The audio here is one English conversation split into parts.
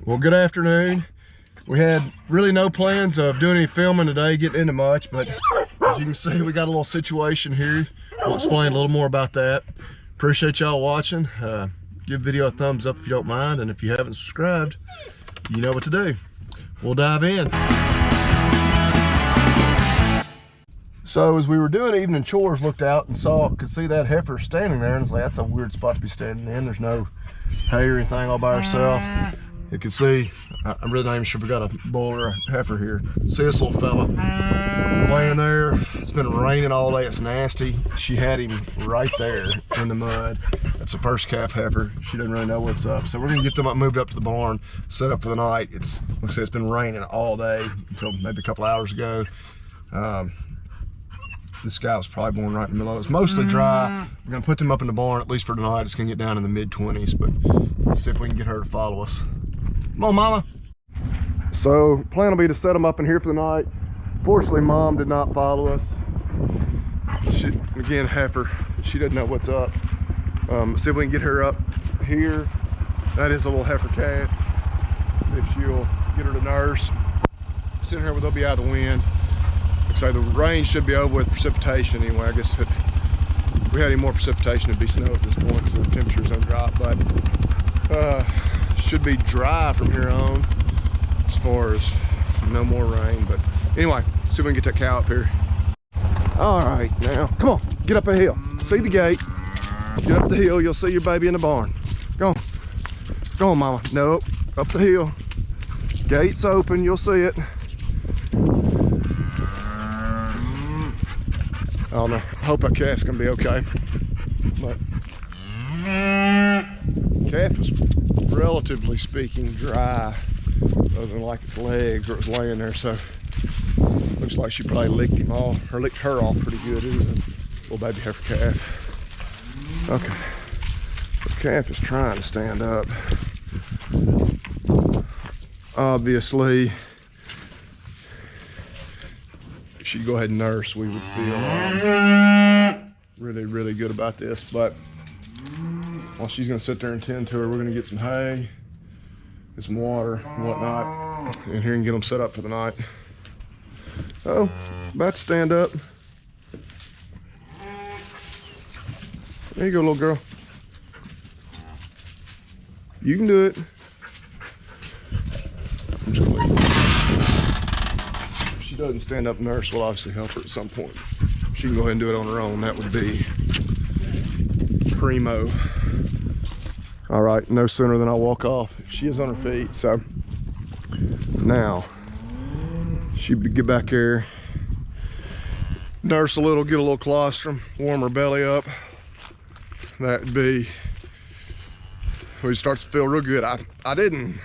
Well, good afternoon. We had really no plans of doing any filming today, getting into much, but as you can see, we got a little situation here. We'll explain a little more about that. Appreciate y'all watching. Give the video a thumbs up if you don't mind, and if you haven't subscribed, you know what to do. We'll dive in. So as we were doing evening chores, looked out and could see that heifer standing there, and was like, that's a weird spot to be standing in. There's no hay or anything, all by herself. You can see, I'm really not even sure if we got a bull or a heifer here. See this little fella laying there. It's been raining all day, it's nasty. She had him right there in the mud. That's the first calf heifer. She doesn't really know what's up. So we're gonna get them moved up to the barn, set up for the night. Like I said, it's been raining all day until maybe a couple hours ago. This guy was probably born right in the middle of it. It's mostly dry. We're gonna put them up in the barn, at least for tonight. It's gonna get down in the mid-20s, but let's see if we can get her to follow us. Come on, Mama. So, plan will be to set them up in here for the night. Fortunately, Mom did not follow us. Again, heifer, she doesn't know what's up. See if we can get her up here. That is a little heifer calf. See if she'll get her to nurse. Sitting here where they'll be out of the wind. Like I say, the rain should be over with precipitation anyway. I guess if we had any more precipitation, it'd be snow at this point, so the temperature's gonna drop. But should be dry from here on, as far as no more rain. But anyway, see if we can get that cow up here. All right, now come on, get up a hill. See the gate. Get up the hill. You'll see your baby in the barn. Go on, Mama. Nope, up the hill. Gate's open. You'll see it. I don't know. I hope our calf's gonna be okay. But calf was, relatively speaking, dry, other than like its legs where it was laying there. So looks like she probably licked him off, or licked her off pretty good. It was a little baby heifer calf. Okay, the calf is trying to stand up. Obviously, if she'd go ahead and nurse, we would feel really good about this. But while she's gonna sit there and tend to her, we're gonna get some hay and some water and whatnot in here and get them set up for the night. Oh, about to stand up. There you go, little girl. You can do it. I'm just gonna leave her. If she doesn't stand up, nurse will obviously help her at some point. She can go ahead and do it on her own. That would be primo. All right, no sooner than I walk off. She is on her feet, so now she would get back here, nurse a little, get a little colostrum, warm her belly up. That'd be, we start to feel real good. I didn't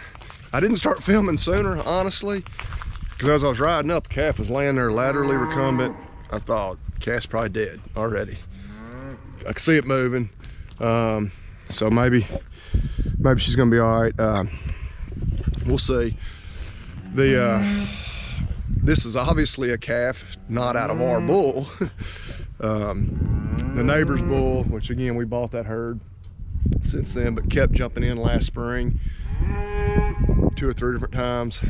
start filming sooner, honestly, because as I was riding up, the calf was laying there laterally recumbent. I thought, calf's probably dead already. I could see it moving. So maybe she's gonna be all right. We'll see. This is obviously a calf, not out of our bull. The neighbor's bull, which again, we bought that herd since then, but kept jumping in last spring 2 or 3 different times.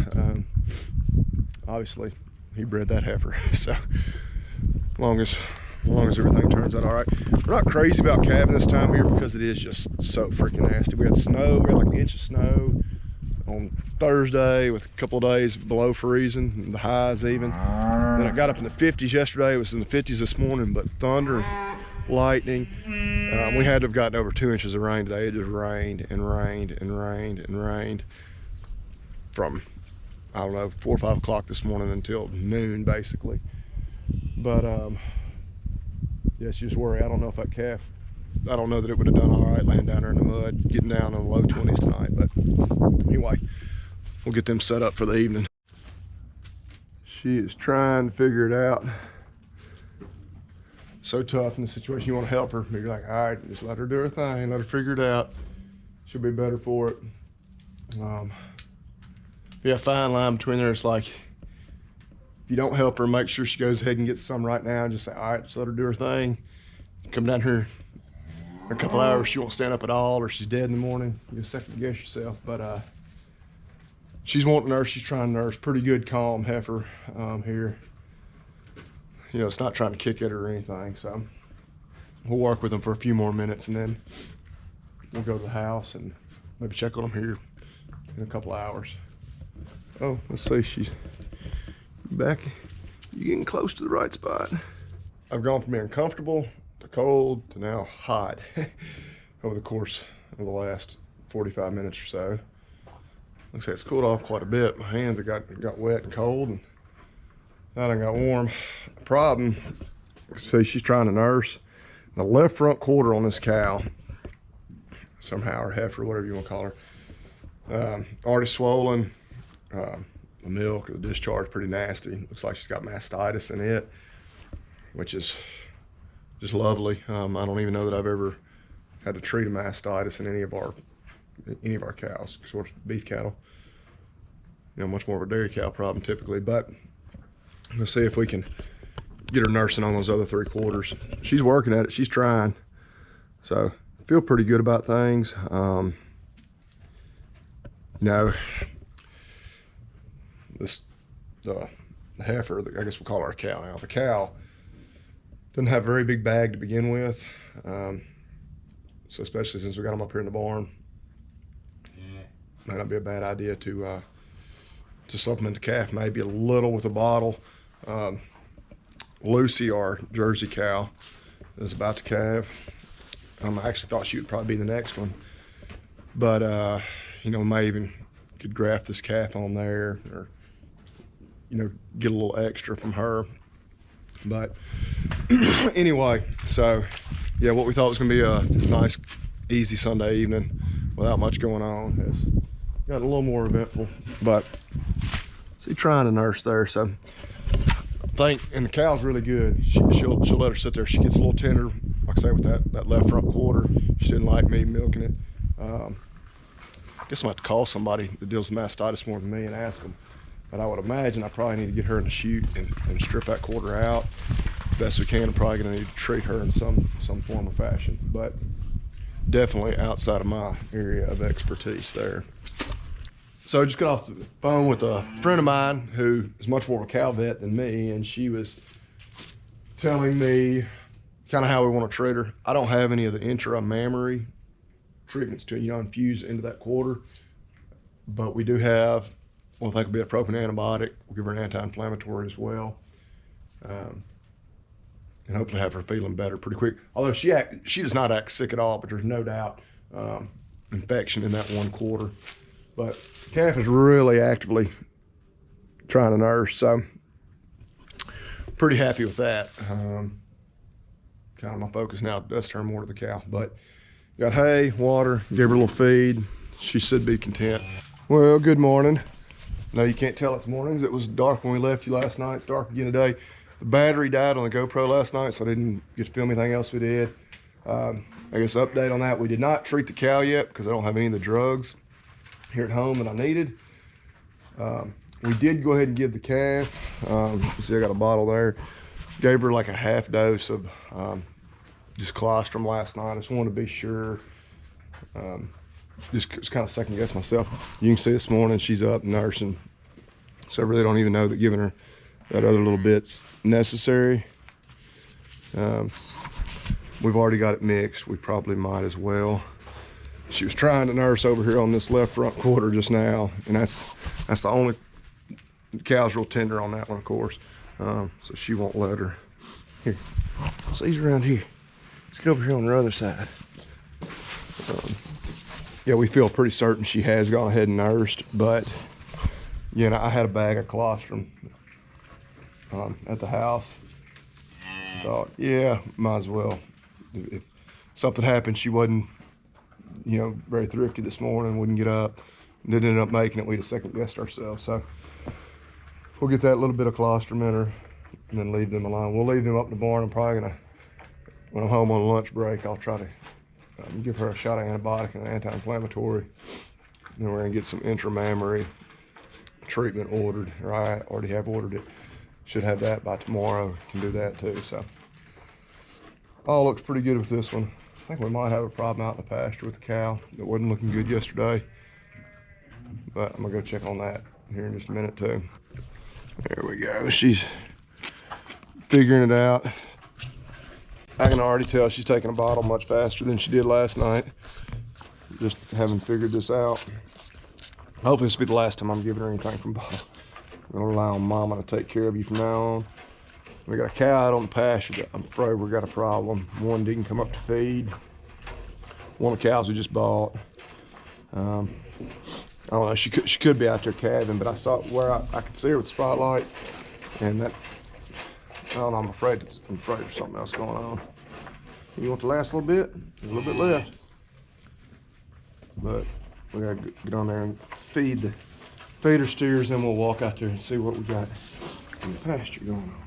Obviously, he bred that heifer. So as long as everything turns out all right. We're not crazy about calving this time of year because it is just so freaking nasty. We had snow, we had like an inch of snow on Thursday with a couple of days below freezing, and the highs even. Then it got up in the 50s yesterday. It was in the 50s this morning, but thunder, lightning. We had to have gotten over 2 inches of rain today. It just rained and rained and rained and rained from, I don't know, 4 or 5 o'clock this morning until noon, basically. But yeah, it's just worry. I don't know if that calf, I don't know that it would have done all right laying down there in the mud, getting down in the low 20s tonight. But anyway, we'll get them set up for the evening. She is trying to figure it out. So tough in the situation. You want to help her, but you're like, all right, just let her do her thing, let her figure it out. She'll be better for it. Yeah, fine line between there. It's like, if you don't help her, make sure she goes ahead and gets some right now and just say, all right, just let her do her thing. Come down here in a couple hours, she won't stand up at all, or she's dead in the morning. You second guess yourself. But she's wanting to nurse. She's trying to nurse. Pretty good, calm heifer here. You know, it's not trying to kick at her or anything. So we'll work with them for a few more minutes, and then we'll go to the house and maybe check on them here in a couple of hours. Oh, let's see, she's back. You're getting close to the right spot. I've gone from being comfortable to cold to now hot over the course of the last 45 minutes or so. Looks like it's cooled off quite a bit. My hands have got wet and cold, and now I got warm. The problem, see, she's trying to nurse. The left front quarter on this cow, somehow, or heifer, whatever you want to call her, already swollen. The milk, the discharge, pretty nasty. Looks like she's got mastitis in it, which is just lovely. I don't even know that I've ever had to treat a mastitis in any of our cows, sort of beef cattle. You know, much more of a dairy cow problem typically, but we'll see if we can get her nursing on those other 3 quarters. She's working at it, she's trying. So I feel pretty good about things. You know, the heifer, I guess we'll call her a cow now. The cow doesn't have a very big bag to begin with. So especially since we got them up here in the barn, might not be a bad idea to supplement the calf, maybe a little with a bottle. Lucy, our Jersey cow, is about to calve. I actually thought she would probably be the next one, but you know, may even could graft this calf on there, or you know, get a little extra from her. But anyway, so yeah, what we thought was gonna be a nice, easy Sunday evening without much going on has got a little more eventful. But see, trying to nurse there, so I think, and the cow's really good. She'll let her sit there. She gets a little tender, like I say, with that left front quarter. She didn't like me milking it. I guess I'm gonna have to call somebody that deals with mastitis more than me and ask them. But I would imagine I probably need to get her in the chute and strip that quarter out best we can. I'm probably gonna need to treat her in some form or fashion, but definitely outside of my area of expertise there. So I just got off the phone with a friend of mine who is much more of a cow vet than me, and she was telling me kind of how we want to treat her. I don't have any of the intramammary treatments to, you know, infuse into that quarter, but we do have, well, I think it'll be a propane antibiotic. We'll give her an anti-inflammatory as well, and hopefully have her feeling better pretty quick. Although she does not act sick at all, but there's no doubt infection in that one quarter. But the calf is really actively trying to nurse, so pretty happy with that. Kind of my focus now does turn more to the cow, but got hay, water, gave her a little feed. She should be content. Well, good morning. No, you can't tell it's mornings. It was dark when we left you last night. It's dark again today. The battery died on the GoPro last night, so I didn't get to film anything else we did. I guess update on that. We did not treat the cow yet because I don't have any of the drugs here at home that I needed. We did go ahead and give the calf, you see I got a bottle there, gave her like a half dose of just colostrum last night. I just wanted to be sure, just kind of second guess myself. You can see this morning she's up nursing, so I really don't even know that giving her that other little bit's necessary. We've already got it mixed. We probably might as well. She was trying to nurse over here on this left front quarter just now, and that's the only, the cow's real tender on that one, of course. So she won't let her. Here, C's around here. Let's get over here on the other side. Yeah, we feel pretty certain she has gone ahead and nursed, but you know, I had a bag of colostrum at the house. Thought, yeah, might as well. If something happened, she wasn't, you know, very thrifty this morning, wouldn't get up, and didn't end up making it. We'd have second guessed ourselves. So we'll get that little bit of colostrum in her and then leave them alone. We'll leave them up in the barn. I'm probably gonna, when I'm home on lunch break, I'll try to give her a shot of antibiotic and an anti-inflammatory. Then we're gonna get some intramammary treatment ordered, or I already have ordered it. Should have that by tomorrow. Can do that too. So all looks pretty good with this one. I think we might have a problem out in the pasture with the cow that wasn't looking good yesterday. but I'm gonna go check on that here in just a minute too. There we go. She's figuring it out. I can already tell she's taking a bottle much faster than she did last night. Just haven't figured this out. Hopefully this will be the last time I'm giving her anything from bottle. I'm gonna rely on Mama to take care of you from now on. We got a cow out on the pasture that I'm afraid we got a problem. One didn't come up to feed. One of the cows we just bought. I don't know, she could be out there calving, but I saw where I could see her with the spotlight, and that, I don't know, I'm afraid there's something else going on. You want to last a little bit? There's a little bit left. But we gotta get on there and feed her steers, then we'll walk out there and see what we got in the pasture going on.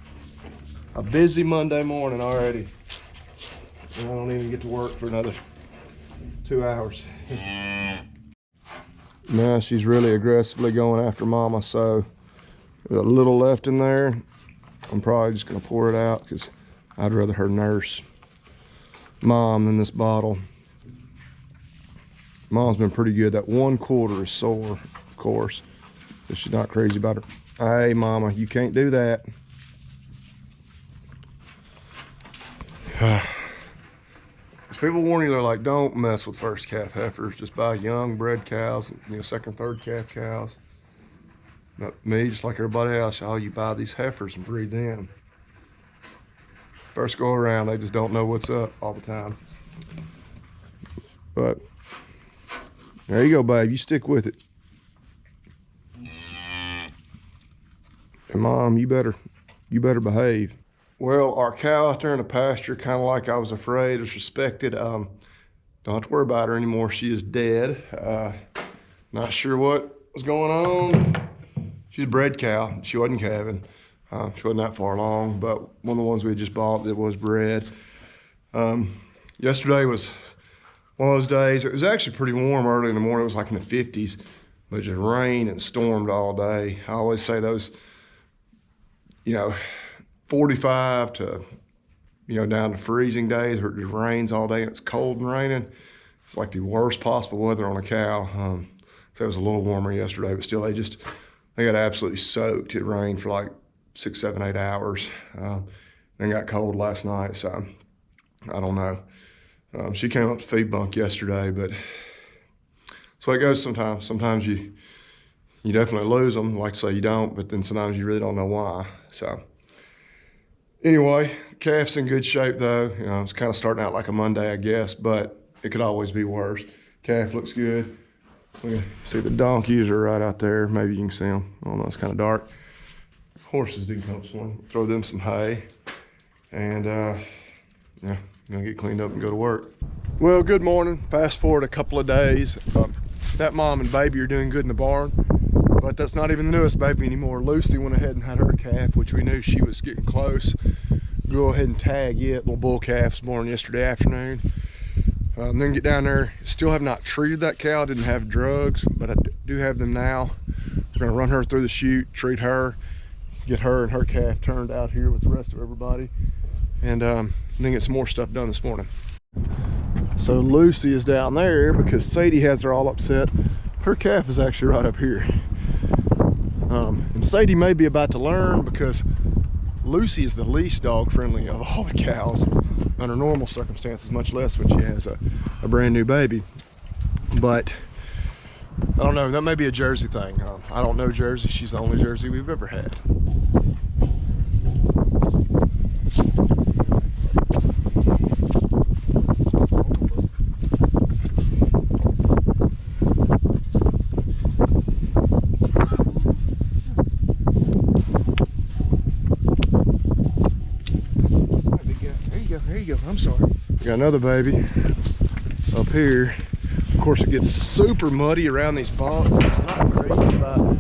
A busy Monday morning already. And I don't even get to work for another 2 hours. Now she's really aggressively going after Mama, so there's a little left in there. I'm probably just gonna pour it out because I'd rather her nurse Mom than this bottle. Mom's been pretty good. That 1/4 is sore, of course, but she's not crazy about it. Hey, Mama, you can't do that. People warn you, they're like, don't mess with first calf heifers. Just buy young bred cows, second, third calf cows. But me, just like everybody else, you buy these heifers and breed them. First go around, they just don't know what's up all the time. But there you go, babe. You stick with it. And Mom, you better behave. Well, our cow out there in the pasture, kind of like I was afraid, is respected. Don't have to worry about her anymore. She is dead. Not sure what was going on. She's a bred cow. She wasn't calving. She wasn't that far along, but one of the ones we just bought that was bred. Yesterday was one of those days. It was actually pretty warm early in the morning. It was like in the 50s, but it just rained and stormed all day. I always say those, 45 to, down to freezing days where it just rains all day and it's cold and raining. It's like the worst possible weather on a cow. So it was a little warmer yesterday, but still they got absolutely soaked. It rained for like 6, 7, 8 hours. Then got cold last night, so I don't know. She came up to feed bunk yesterday, but that's the way it goes sometimes. Sometimes you definitely lose them. Like to say you don't, but then sometimes you really don't know why. So anyway, calf's in good shape though. It's kind of starting out like a Monday, I guess, but it could always be worse. Calf looks good. See the donkeys are right out there. Maybe you can see them. I don't know, it's kind of dark. Horses didn't come swing. Throw them some hay, and yeah, gonna get cleaned up and go to work. Well, good morning. Fast forward a couple of days. That mom and baby are doing good in the barn, but that's not even the newest baby anymore. Lucy went ahead and had her calf, which we knew she was getting close. Go ahead and tag it. Little bull calf was born yesterday afternoon. Then get down there. Still have not treated that cow. Didn't have drugs, but I do have them now. We're gonna run her through the chute, treat her, get her and her calf turned out here with the rest of everybody, and then get some more stuff done this morning. So Lucy is down there because Sadie has her all upset. Her calf is actually right up here. And Sadie may be about to learn because Lucy is the least dog friendly of all the cows under normal circumstances, much less when she has a brand new baby. But I don't know, that may be a Jersey thing. I don't know Jersey. She's the only Jersey we've ever had. There you go. I'm sorry. We got another baby up here. Of course, it gets super muddy around these bunks. I'm not crazy about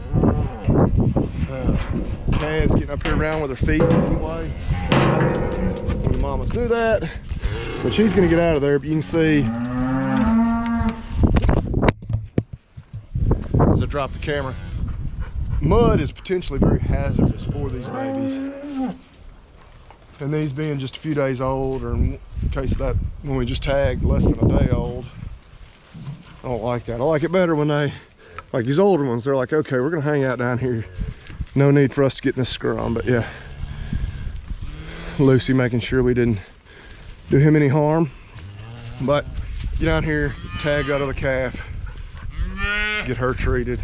calves getting up here around with their feet anyway. When the mamas do that, but she's gonna get out of there. But you can see as I drop the camera, mud is potentially very hazardous for these babies. And these being just a few days old, or in case of that, when we just tagged less than a day old, I don't like that. I like it better when they like these older ones, they're like, okay, we're gonna hang out down here. No need for us to get in this scrum, but yeah. Lucy making sure we didn't do him any harm. But get down here, tag out of the calf, get her treated,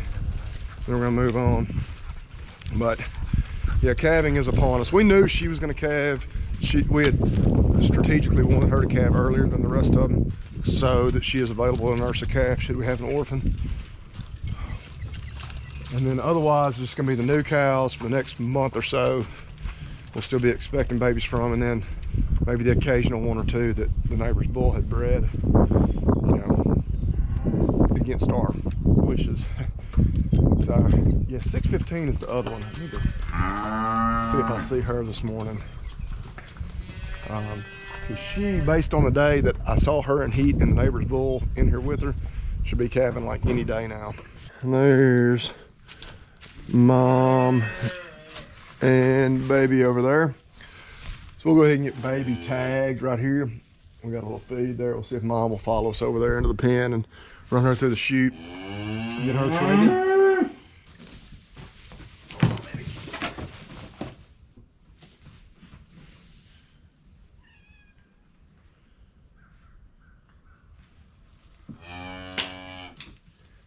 then we're gonna move on. But yeah, calving is upon us. We knew she was gonna calve. We had strategically wanted her to calve earlier than the rest of them so that she is available to nurse a calf should we have an orphan. And then otherwise, it's gonna be the new cows for the next month or so. We'll still be expecting babies from, and then maybe the occasional one or two that the neighbor's bull had bred, you know, against our wishes. So yeah, 6:15 is the other one. I need to see if I see her this morning. Because she, based on the day that I saw her in heat and the neighbor's bull in here with her, should be calving like any day now. And there's mom and baby over there. So we'll go ahead and get baby tagged right here. We got a little feed there. We'll see if mom will follow us over there into the pen and run her through the chute, get her treated.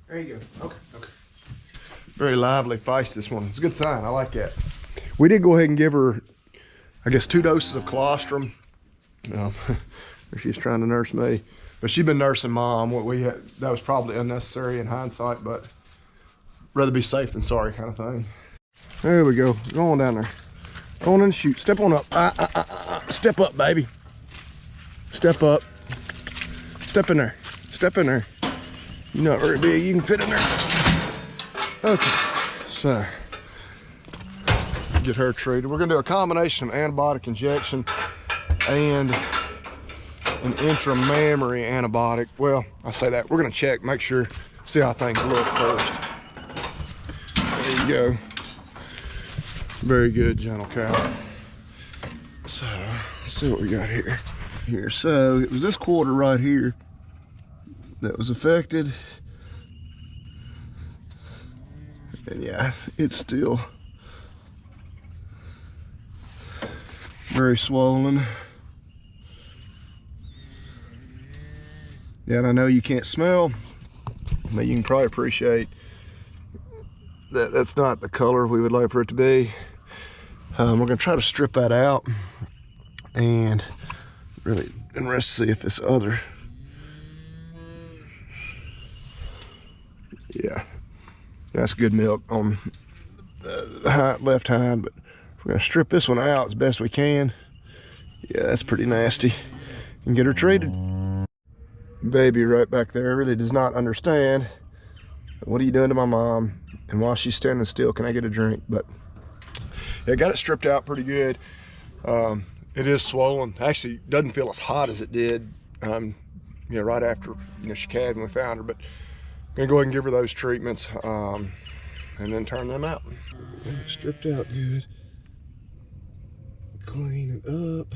There you go. Okay, okay. Very lively, feisty this morning. It's a good sign. I like that. We did go ahead and give her, I guess, 2 doses of colostrum. She's trying to nurse me, but she's been nursing mom. What we had, that was probably unnecessary in hindsight, but rather be safe than sorry kind of thing. There we go. Go on down there. Go on in the chute. Step on up. Step up, baby. Step up. Step in there. Step in there. You're not very big, you can fit in there. Okay, so get her treated. We're gonna do a combination of antibiotic injection and an intramammary antibiotic. Well, I say that, we're gonna check, make sure, see how things look first. There you go. Very good, gentle cow. So, let's see what we got here. So, it was this quarter right here that was affected, and yeah, it's still very swollen. Yeah, and I know you can't smell, but you can probably appreciate that that's not the color we would like for it to be. We're gonna try to strip that out and really interested to see if this other, yeah, that's good milk on the left hind, but we're gonna strip this one out as best we can. Yeah, that's pretty nasty. And get her treated. Baby right back there really does not understand. What are you doing to my mom? And while she's standing still, can I get a drink? But yeah, got it stripped out pretty good. It is swollen. Actually, doesn't feel as hot as it did, you know, right after, you know, she calved and we found her. But I'm gonna go ahead and give her those treatments, and then turn them out. Stripped out good. Clean it up.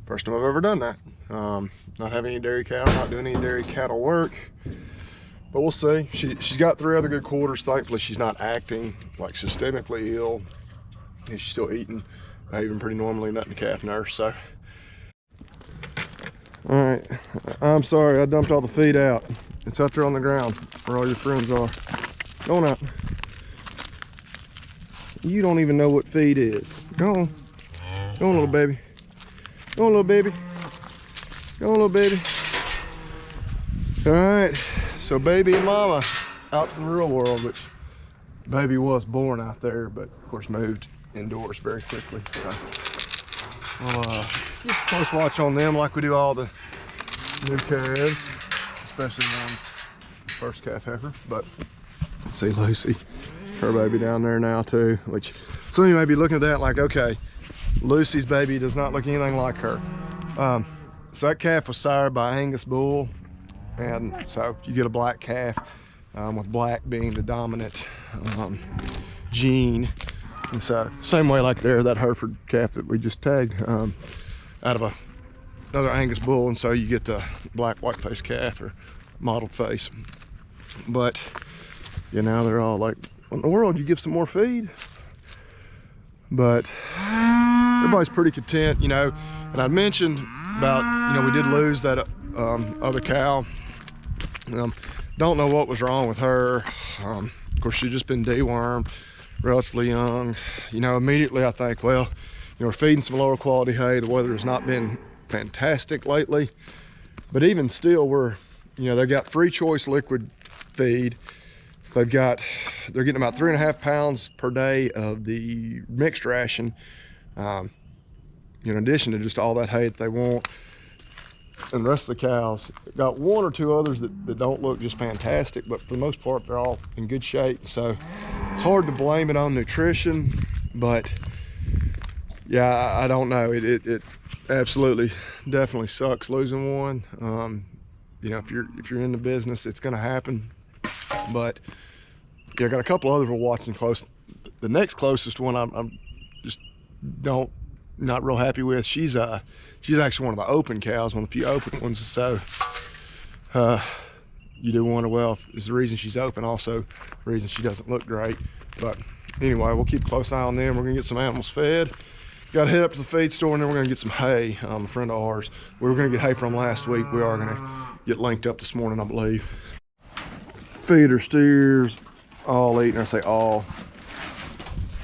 First time I've ever done that. Not having any dairy cow, not doing any dairy cattle work, but we'll see. She's got 3 other good quarters. Thankfully, she's not acting like systemically ill. She's still eating, behaving pretty normally, nothing to calf nurse, so. All right, I'm sorry, I dumped all the feed out. It's out there on the ground where all your friends are. Go on out. You don't even know what feed is. Go on. Go on, little baby. Go on, little baby. Go on, little baby. All right, so baby and mama out to the real world, which baby was born out there, but of course moved indoors very quickly. So we'll keep a close watch on them like we do all the new calves, especially the ones first calf heifer. But see Lucy, her baby down there now too, which some of you may be looking at that like, okay, Lucy's baby does not look anything like her. So that calf was sired by Angus bull, and so you get a black calf, with black being the dominant gene. And so same way like there, that Hereford calf that we just tagged out of another Angus bull, and so you get the black white-faced calf or mottled face. But you know, they're all like, what in the world, you give some more feed? But everybody's pretty content, you know. And I mentioned about, you know, we did lose that other cow. Don't know what was wrong with her. Of course, she'd just been dewormed, relatively young. You know, immediately I think, well, you know, we're feeding some lower quality hay. The weather has not been fantastic lately. But even still, you know, they've got free choice liquid feed. They're getting about 3.5 pounds per day of the mixed ration, in addition to just all that hay that they want. And the rest of the cows, got one or two others that don't look just fantastic, but for the most part, they're all in good shape. So it's hard to blame it on nutrition, but yeah, I don't know. It absolutely, definitely sucks losing one. You know, if you're in the business, it's gonna happen. But yeah, I got a couple others we're watching close. The next closest one I'm just not real happy with. She's actually one of the open cows, one of the few open ones. So you do wonder, well, is the reason she's open also the reason she doesn't look great? But anyway, we'll keep a close eye on them. We're gonna get some animals fed. Got to head up to the feed store, and then we're gonna get some hay. A friend of ours, we were gonna get hay from last week. We are gonna get linked up this morning, I believe. Feeder steers, all eating. I say all.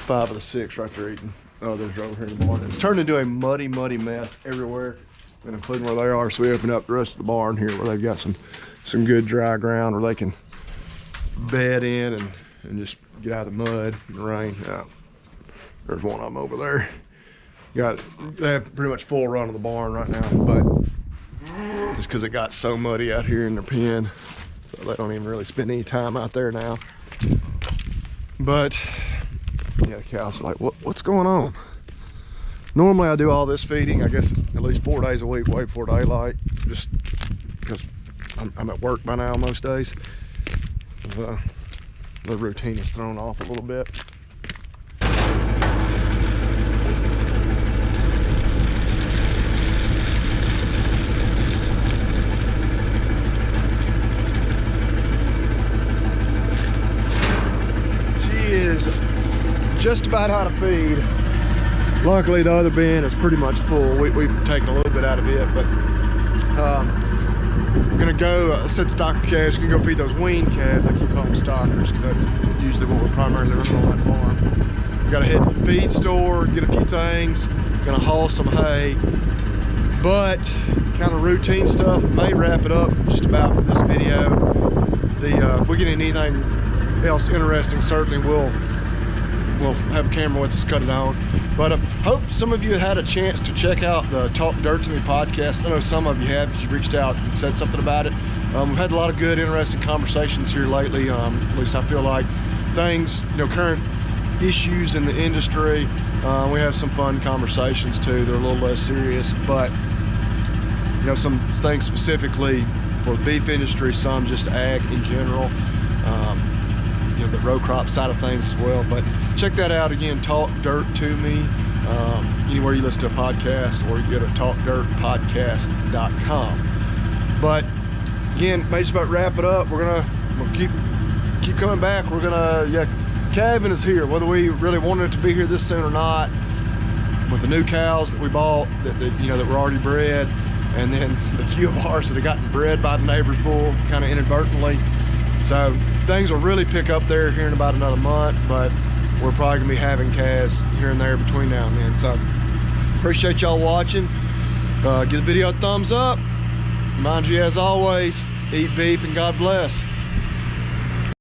5 of the 6 right there eating. Others are over here in the barn. It's turned into a muddy mess everywhere, and including where they are. So we opened up the rest of the barn here where they've got some good dry ground where they can bed in and just get out of the mud and the rain. There's one of them over there. They have pretty much full run of the barn right now, but just because it got so muddy out here in their pen, so they don't even really spend any time out there now. But yeah, the cows are like, what's going on? Normally I do all this feeding, I guess, at least 4 days a week, way before daylight, just because I'm at work by now most days. The routine is thrown off a little bit. Just about out of feed. Luckily the other bin is pretty much full. We've taken a little bit out of it, but we're gonna go set stocker calves. Gonna go feed those weaned calves. I keep calling them stockers because that's usually what we're primarily running on that farm. We gotta head to the feed store, get a few things. Gonna haul some hay, but kind of routine stuff. May wrap it up just about for this video. If we get anything else interesting, certainly we'll have a camera with us, cut it on. But hope some of you had a chance to check out the Talk Dirt to Me podcast. I know some of you have, because you've reached out and said something about it. We've had a lot of good, interesting conversations here lately. At least I feel like things, current issues in the industry. We have some fun conversations too. They're a little less serious, but some things specifically for the beef industry, some just ag in general. The row crop side of things as well. But check that out again, Talk Dirt to Me, anywhere you listen to a podcast, or you go to talkdirtpodcast.com. But again, may just about wrap it up. We'll keep coming back. Calving is here, whether we really wanted it to be here this soon or not, with the new cows that we bought that were already bred, and then the few of ours that have gotten bred by the neighbor's bull kind of inadvertently. So things will really pick up there here in about another month, but we're probably gonna be having calves here and there between now and then. So appreciate y'all watching. Give the video a thumbs up. Remind you, as always, eat beef and God bless.